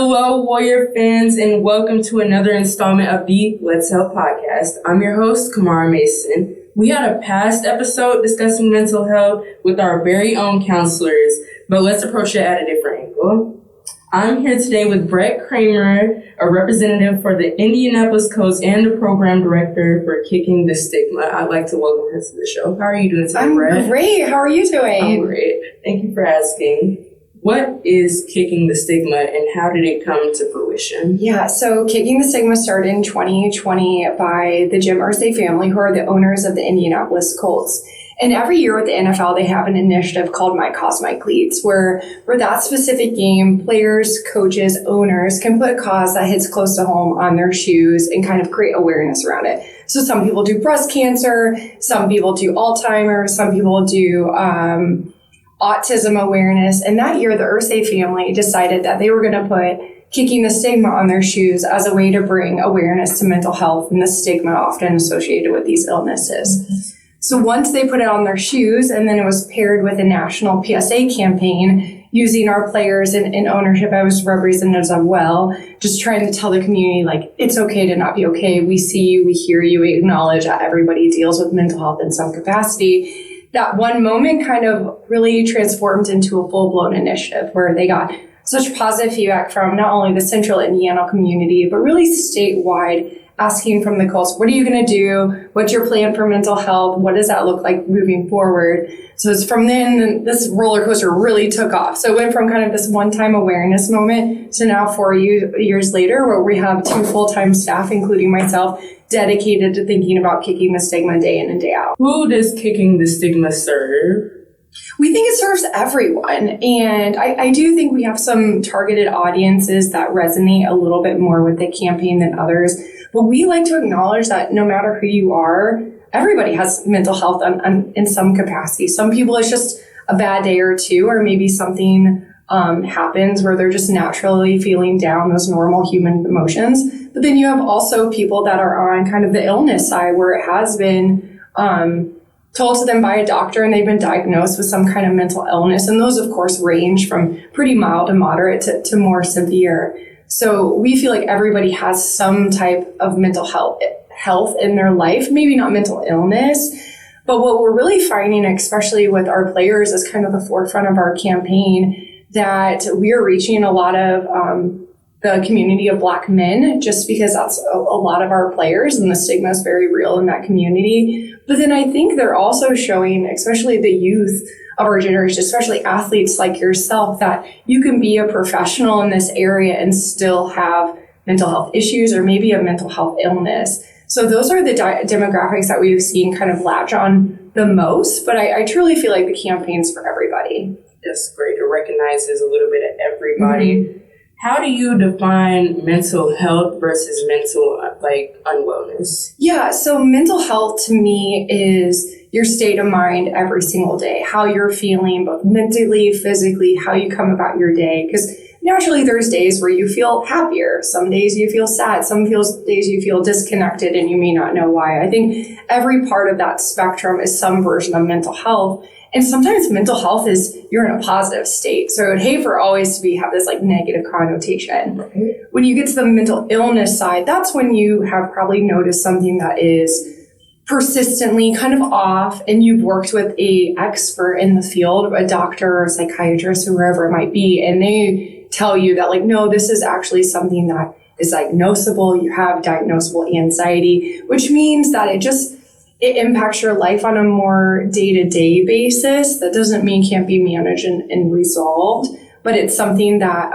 Hello, Warrior fans, and welcome to another installment of the Let's Help podcast. I'm your host, Kamara Mason. We had a past episode discussing mental health with our very own counselors, but let's approach it at a different angle. I'm here today with Brett Kramer, a representative for the Indianapolis Colts and the program director for Kicking the Stigma. I'd like to welcome her to the show. How are you doing today, Brett? I'm great. How are you doing? I'm great. Thank you for asking. What is Kicking the Stigma and how did it come to fruition? Yeah, so Kicking the Stigma started in 2020 by the Jim Irsay family, who are the owners of the Indianapolis Colts. And every year with the NFL, they have an initiative called My Cause, My Cleats, where that specific game, players, coaches, owners can put a cause that hits close to home on their shoes and kind of create awareness around it. So some people do breast cancer, some people do Alzheimer's, some people do autism awareness. And that year, the Irsay family decided that they were going to put Kicking the Stigma on their shoes as a way to bring awareness to mental health and the stigma often associated with these illnesses. Mm-hmm. So once they put it on their shoes, and then it was paired with a national PSA campaign using our players and ownership as representatives as well, just trying to tell the community, like, it's okay to not be okay. We see you, we hear you, we acknowledge that everybody deals with mental health in some capacity. That one moment kind of really transformed into a full-blown initiative where they got such positive feedback from not only the central Indiana community, but really statewide, asking from the Colts, what are you going to do? What's your plan for mental health? What does that look like moving forward? So it's from then, this roller coaster really took off. So it went from kind of this one-time awareness moment to now 4 years later, where we have 2 full-time staff, including myself, dedicated to thinking about Kicking the Stigma day in and day out. Who does Kicking the Stigma serve? We think it serves everyone. And I do think we have some targeted audiences that resonate a little bit more with the campaign than others. But we like to acknowledge that no matter who you are, everybody has mental health in some capacity. Some people, it's just a bad day or two, or maybe something happens where they're just naturally feeling down, those normal human emotions. But then you have also people that are on kind of the illness side where it has been told to them by a doctor and they've been diagnosed with some kind of mental illness. And those, of course, range from pretty mild to moderate to more severe. So we feel like everybody has some type of mental health in their life, maybe not mental illness. But what we're really finding, especially with our players, is kind of the forefront of our campaign, that we are reaching a lot of the community of Black men, just because that's a lot of our players and the stigma is very real in that community. But then I think they're also showing, especially the youth of our generation, especially athletes like yourself, that you can be a professional in this area and still have mental health issues or maybe a mental health illness. So those are the demographics that we've seen kind of latch on the most. But I truly feel like the campaign's for everybody. That's great. It recognizes a little bit of everybody. Mm-hmm. How do you define mental health versus mental unwellness? Yeah, so mental health to me is your state of mind every single day, how you're feeling both mentally, physically, how you come about your day. Because naturally there's days where you feel happier. Some days you feel sad. Some days you feel disconnected and you may not know why. I think every part of that spectrum is some version of mental health. And sometimes mental health is you're in a positive state. So I would hate for always to have this negative connotation. Right. When you get to the mental illness side, that's when you have probably noticed something that is persistently kind of off, and you've worked with a expert in the field, a doctor or a psychiatrist or wherever it might be, and they tell you that no, this is actually something that is diagnosable. You have diagnosable anxiety, which means that it impacts your life on a more day-to-day basis. That doesn't mean can't be managed and resolved, but it's something that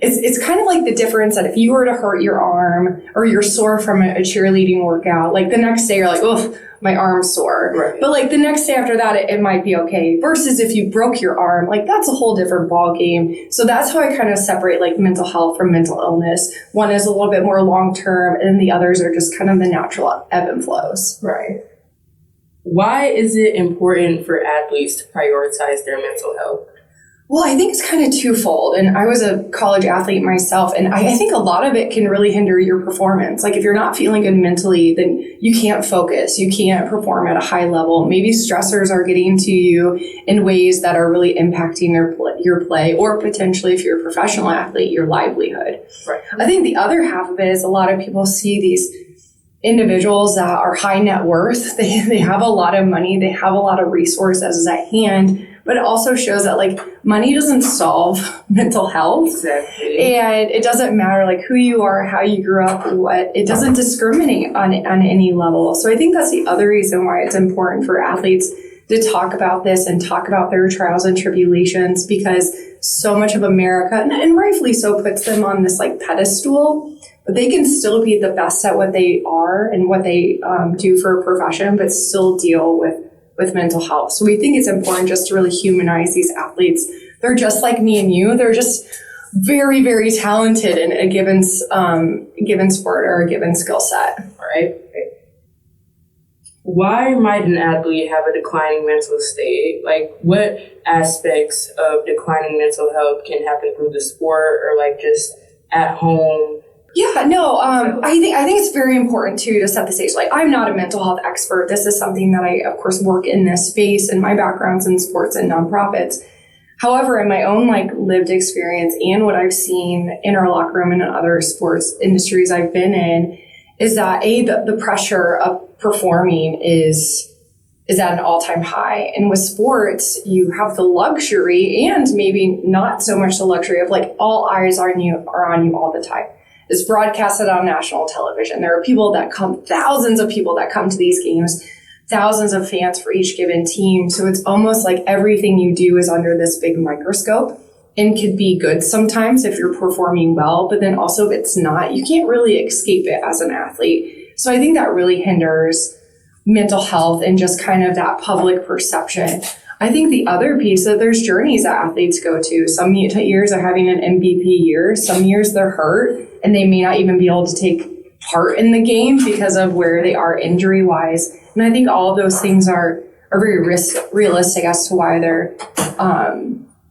it's kind of like the difference that if you were to hurt your arm or you're sore from a cheerleading workout, the next day you're like, oh, my arm's sore. Right. But the next day after that, it might be okay. Versus if you broke your arm, that's a whole different ball game. So that's how I kind of separate mental health from mental illness. One is a little bit more long-term and the others are just kind of the natural ebb and flows. Right. Why is it important for athletes to prioritize their mental health? Well, I think it's kind of twofold. And I was a college athlete myself, and I think a lot of it can really hinder your performance. Like if you're not feeling good mentally, then you can't focus. You can't perform at a high level. Maybe stressors are getting to you in ways that are really impacting your play, or potentially if you're a professional athlete, your livelihood. Right. I think the other half of it is a lot of people see these individuals that are high net worth. They have a lot of money. They have a lot of resources at hand. But it also shows that like money doesn't solve mental health. Exactly. And it doesn't matter like who you are, how you grew up, it doesn't discriminate on any level. So I think that's the other reason why it's important for athletes to talk about this and talk about their trials and tribulations, because so much of America, and rightfully so, puts them on this like pedestal, but they can still be the best at what they are and what they do for a profession, but still deal with mental health. So we think it's important just to really humanize these athletes. They're just like me and you. They're just very, very talented in a given sport or a given skill set. Right. Why might an athlete have a declining mental state? Like what aspects of declining mental health can happen through the sport or like just at home? Yeah, no, I think it's very important too to set the stage. Like, I'm not a mental health expert. This is something that I, of course, work in this space, and my background's in sports and nonprofits. However, in my own like lived experience and what I've seen in our locker room and in other sports industries I've been in, is that the pressure of performing is at an all-time high. And with sports, you have the luxury, and maybe not so much the luxury, of like all eyes are on you all the time. It's broadcasted on national television. There are thousands of people that come to these games, thousands of fans for each given team. So it's almost like everything you do is under this big microscope, and could be good sometimes if you're performing well, but then also if it's not, you can't really escape it as an athlete. So I think that really hinders mental health and just kind of that public perception. I think the other piece that there's journeys that athletes go to. Some years are having an MVP year. Some years they're hurt and they may not even be able to take part in the game because of where they are injury wise. And I think all of those things are very realistic as to why their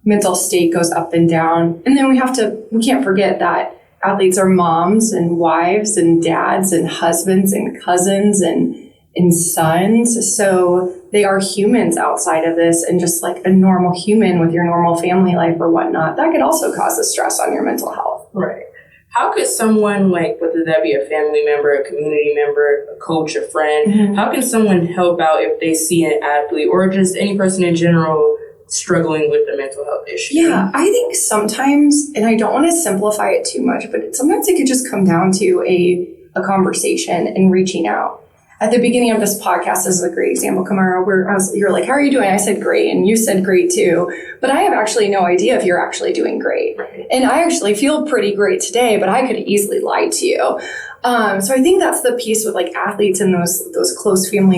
mental state goes up and down. And then we can't forget that athletes are moms and wives and dads and husbands and cousins and sons. So they are humans outside of this, and just like a normal human with your normal family life or whatnot, that could also cause a stress on your mental health. Right. How could someone, like, whether that be a family member, a community member, a coach, a friend, how can someone help out if they see an athlete or just any person in general struggling with a mental health issue? Yeah, I think sometimes, and I don't want to simplify it too much, but sometimes it could just come down to a conversation and reaching out. At the beginning of this podcast, this is a great example, Kamara, where you're like, how are you doing? I said, great. And you said, great too. But I have actually no idea if you're actually doing great. Right. And I actually feel pretty great today, but I could easily lie to you. So I think that's the piece with like athletes and those close family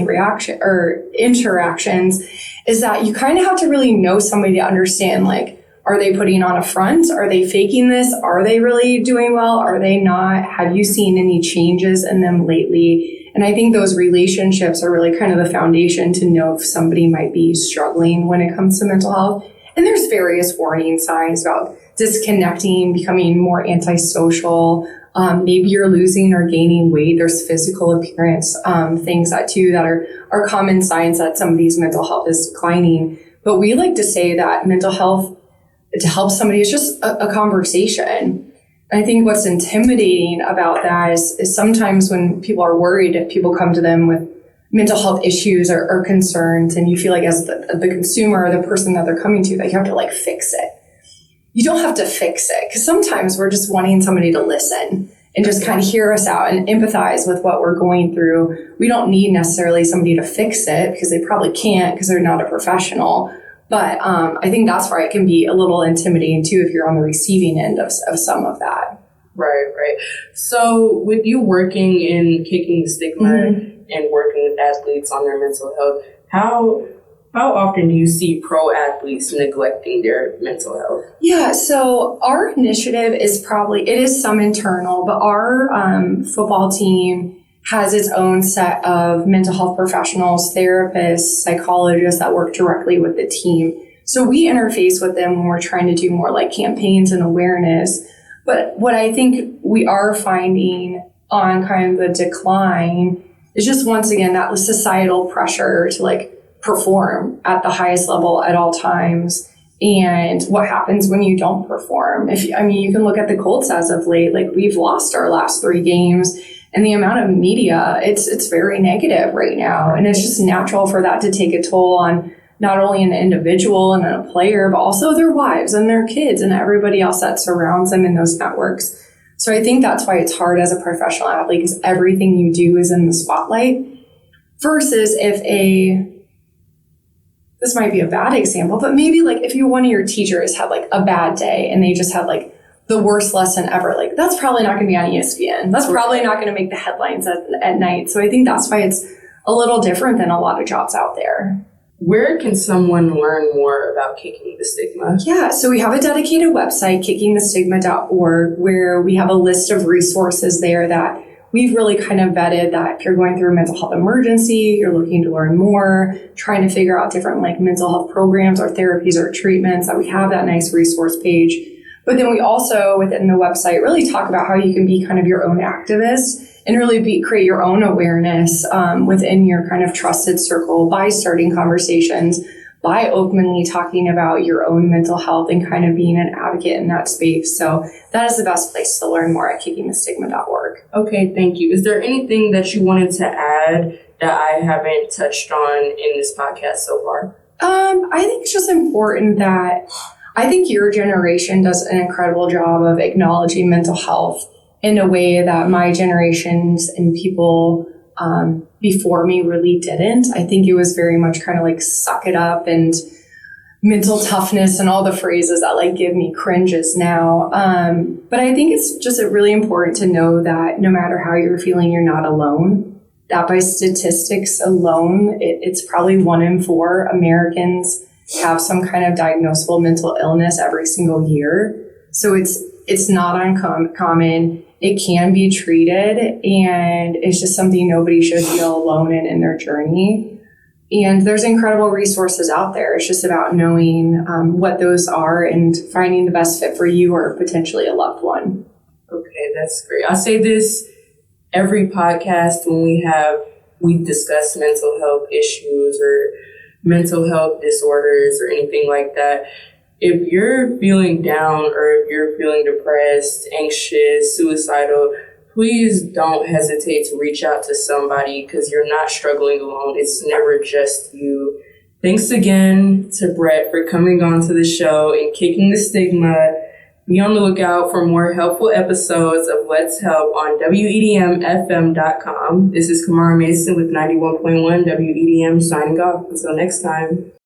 interactions, is that you kind of have to really know somebody to understand, like, are they putting on a front? Are they faking this? Are they really doing well? Are they not? Have you seen any changes in them lately? And I think those relationships are really kind of the foundation to know if somebody might be struggling when it comes to mental health. And there's various warning signs about disconnecting, becoming more antisocial. Maybe you're losing or gaining weight. There's physical appearance, things that are common signs that somebody's mental health is declining. But we like to say that mental health, to help somebody, is just a conversation. I think what's intimidating about that is sometimes when people are worried, if people come to them with mental health issues or concerns, and you feel like as the consumer or the person that they're coming to, that you have to like fix it. You don't have to fix it, because sometimes we're just wanting somebody to listen and just kind of hear us out and empathize with what we're going through. We don't need necessarily somebody to fix it, because they probably can't, because they're not a professional. But I think that's where it can be a little intimidating too, if you're on the receiving end of some of that. Right. So with you working in Kicking the Stigma and working with athletes on their mental health, how often do you see pro athletes neglecting their mental health? Yeah, so our initiative is it is some internal, but our football team has its own set of mental health professionals, therapists, psychologists that work directly with the team. So we interface with them when we're trying to do more like campaigns and awareness. But what I think we are finding on kind of the decline is just, once again, that societal pressure to like perform at the highest level at all times. And what happens when you don't perform? You can look at the Colts as of late, like we've lost our last 3 games, and the amount of media, it's very negative right now. And it's just natural for that to take a toll on not only an individual and a player, but also their wives and their kids and everybody else that surrounds them in those networks. So I think that's why it's hard as a professional athlete, because everything you do is in the spotlight, versus this might be a bad example, but maybe like if one of your teachers had like a bad day and they just had like the worst lesson ever, like that's probably not going to be on ESPN. That's probably not going to make the headlines at night. So I think that's why it's a little different than a lot of jobs out there. Where can someone learn more about Kicking the Stigma? Yeah, so we have a dedicated website, kickingthestigma.org, where we have a list of resources there that we've really kind of vetted, that if you're going through a mental health emergency, you're looking to learn more, trying to figure out different like mental health programs or therapies or treatments, that we have that nice resource page. But then we also, within the website, really talk about how you can be kind of your own activist and really create your own awareness within your kind of trusted circle by starting conversations, by openly talking about your own mental health and kind of being an advocate in that space. So that is the best place to learn more, at kickingthestigma.org. Okay, thank you. Is there anything that you wanted to add that I haven't touched on in this podcast so far? I think it's just important that I think your generation does an incredible job of acknowledging mental health in a way that my generations and people before me really didn't. I think it was very much kind of like suck it up and mental toughness and all the phrases that like give me cringes now. But I think it's just really important to know that no matter how you're feeling, you're not alone. That by statistics alone, it's probably 1 in 4 Americans have some kind of diagnosable mental illness every single year. So it's not uncommon. It can be treated, and it's just something nobody should feel alone in their journey. And there's incredible resources out there. It's just about knowing what those are and finding the best fit for you or potentially a loved one. Okay, that's great. I say this every podcast when we discuss mental health issues or mental health disorders or anything like that. If you're feeling down or if you're feeling depressed, anxious, suicidal, please don't hesitate to reach out to somebody, because you're not struggling alone. It's never just you. Thanks again to Brett for coming on to the show and Kicking the Stigma. Be on the lookout for more helpful episodes of Let's Help on WEDMFM.com. This is Kamara Mason with 91.1 WEDM signing off. Until next time.